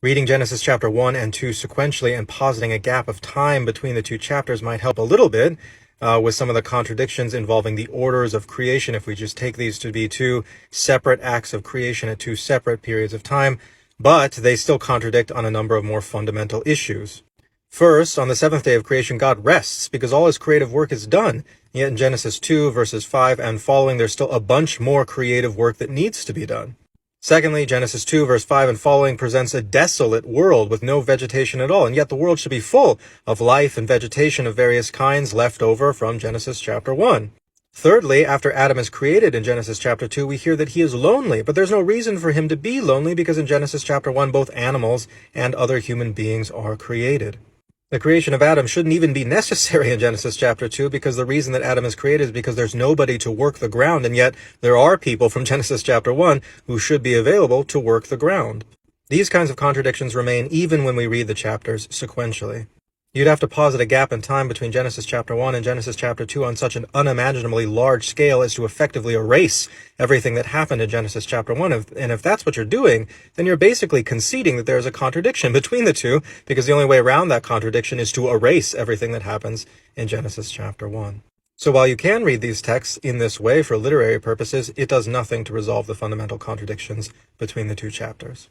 Reading Genesis chapter 1 and 2 sequentially and positing a gap of time between the two chapters might help a little bit with some of the contradictions involving the orders of creation if we just take these to be two separate acts of creation at two separate periods of time, but they still contradict on a number of more fundamental issues. First, on the seventh day of creation, God rests because all his creative work is done. Yet in Genesis 2, verses 5 and following, there's still a bunch more creative work that needs to be done. Secondly, Genesis 2, verse 5 and following presents a desolate world with no vegetation at all, and yet the world should be full of life and vegetation of various kinds left over from Genesis chapter 1. Thirdly, after Adam is created in Genesis chapter 2, we hear that he is lonely, but there's no reason for him to be lonely because in Genesis chapter 1, both animals and other human beings are created. The creation of Adam shouldn't even be necessary in Genesis chapter 2 because the reason that Adam is created is because there's nobody to work the ground, and yet there are people from Genesis chapter 1 who should be available to work the ground. These kinds of contradictions remain even when we read the chapters sequentially. You'd have to posit a gap in time between Genesis chapter 1 and Genesis chapter 2 on such an unimaginably large scale as to effectively erase everything that happened in Genesis chapter 1. And if that's what you're doing, then you're basically conceding that there is a contradiction between the two, because the only way around that contradiction is to erase everything that happens in Genesis chapter 1. So while you can read these texts in this way for literary purposes, it does nothing to resolve the fundamental contradictions between the two chapters.